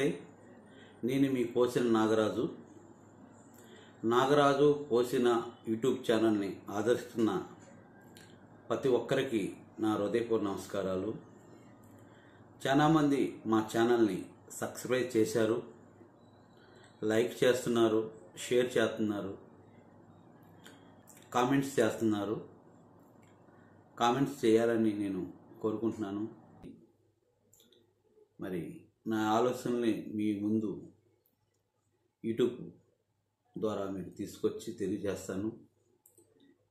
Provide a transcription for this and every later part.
నమస్తే. నేను మీ పోసిన నాగరాజు పోసిన యూట్యూబ్ ఛానల్ని ఆదరిస్తున్న ప్రతి ఒక్కరికి నా హృదయపూర్వక నమస్కారాలు. చాలామంది మా ఛానల్ని సబ్స్క్రైబ్ చేశారు, లైక్ చేస్తున్నారు, షేర్ చేస్తున్నారు, కామెంట్స్ చేస్తున్నారు. కామెంట్స్ చేయాలని నేను కోరుకుంటున్నాను. మరి నా ఆలోచనల్ని మీ ముందు యూట్యూబ్ ద్వారా మీకు తీసుకొచ్చి తెలియజేస్తాను.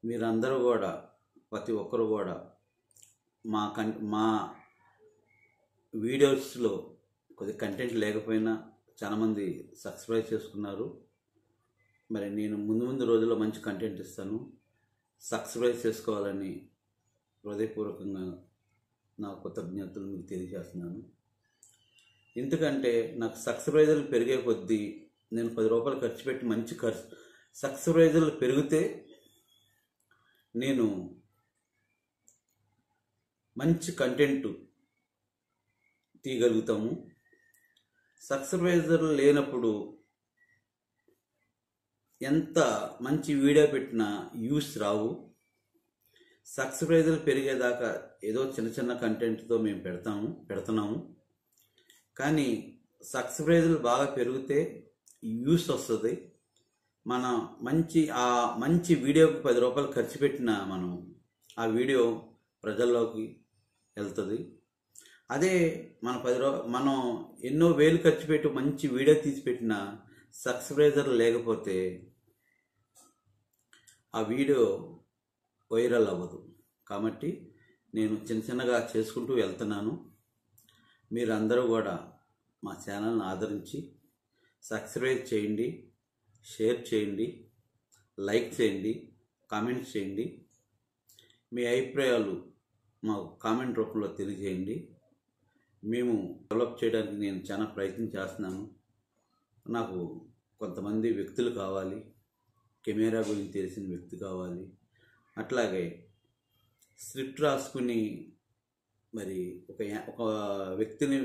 మీరందరూ కూడా ప్రతి ఒక్కరు కూడా మా వీడియోస్లో కొద్ది కంటెంట్ లేకపోయినా చాలామంది సబ్స్క్రైబ్ చేసుకున్నారు. మరి నేను ముందు రోజుల్లో మంచి కంటెంట్ ఇస్తాను. సబ్స్క్రైబ్ చేసుకోవాలని హృదయపూర్వకంగా నా కృతజ్ఞతలు మీకు తెలియజేస్తున్నాను. ఎందుకంటే నాకు సబ్స్క్రైబర్లు పెరిగే కొద్దీ నేను 10 రూపాయలు ఖర్చు పెట్టి సబ్స్క్రైబర్లు పెరిగితే నేను మంచి కంటెంట్ తీయగలుగుతాము. సబ్స్క్రైబర్లు లేనప్పుడు ఎంత మంచి వీడియో పెట్టినా వ్యూస్ రావు. సబ్స్క్రైబర్లు పెరిగేదాకా ఏదో చిన్న కంటెంట్తో మేము పెడుతున్నాము. కానీ సబ్స్క్రైబర్లు బాగా పెరిగితే వ్యూస్ వస్తుంది. మనం మంచి వీడియోకి 10 రూపాయలు ఖర్చు పెట్టినా ఆ వీడియో ప్రజల్లోకి వెళ్తుంది. అదే మనం ఎన్నో వేలు ఖర్చు పెట్టి మంచి వీడియో తీసి పెట్టిన సబ్స్క్రైబర్లు లేకపోతే ఆ వీడియో వైరల్ అవ్వదు. కాబట్టి నేను చిన్నగా చేసుకుంటూ వెళ్తున్నాను. మీరందరూ కూడా మా ఛానల్ని ఆదరించి సబ్స్క్రైబ్ చేయండి, షేర్ చేయండి, లైక్ చేయండి, కామెంట్స్ చేయండి. మీ అభిప్రాయాలు మా కామెంట్ రూపంలో తెలియజేయండి. మేము డెవలప్ చేయడానికి నేను చాలా ప్రయత్నం చేస్తున్నాను. నాకు కొంతమంది వ్యక్తులు కావాలి, కెమెరా గురించి తెలిసిన వ్యక్తి కావాలి. అట్లాగే స్క్రిప్ట్ రాసుకుని మరి ఒక వ్యక్తిని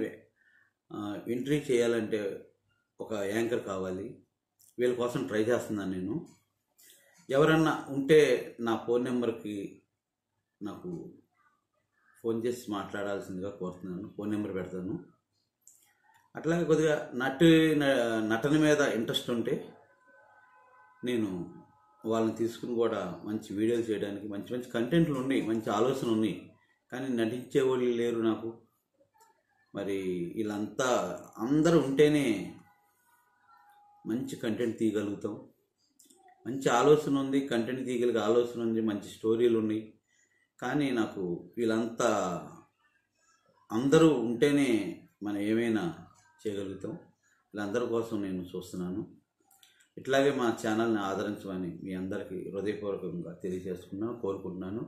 ఎంట్రీ చేయాలంటే ఒక యాంకర్ కావాలి. వీళ్ళ కోసం ట్రై చేస్తున్నాను నేను. ఎవరన్నా ఉంటే నా ఫోన్ నెంబర్కి నాకు ఫోన్ చేసి మాట్లాడాల్సిందిగా కోరుతున్నాను. ఫోన్ నెంబర్ పెడతాను. అట్లాగే కొద్దిగా నటన మీద ఇంట్రెస్ట్ ఉంటే నేను వాళ్ళని తీసుకుని కూడా మంచి వీడియోలు చేయడానికి మంచి కంటెంట్లు ఉన్నాయి, మంచి ఆలోచనలు ఉన్నాయి. కానీ నటించే వాళ్ళు లేరు నాకు. మరి వీళ్ళంతా అందరూ ఉంటేనే మంచి కంటెంట్ తీయగలుగుతాం. మంచి ఆలోచన ఉంది, కంటెంట్ తీయగలిగే ఆలోచన ఉంది, మంచి స్టోరీలు ఉన్నాయి. కానీ నాకు వీళ్ళంతా అందరూ ఉంటేనే మనం ఏమైనా చేయగలుగుతాం. వీళ్ళందరి కోసం నేను చూస్తున్నాను. ఇట్లాగే మా ఛానల్ని ఆదరించమని మీ అందరికీ హృదయపూర్వకంగా కోరుకుంటున్నాను.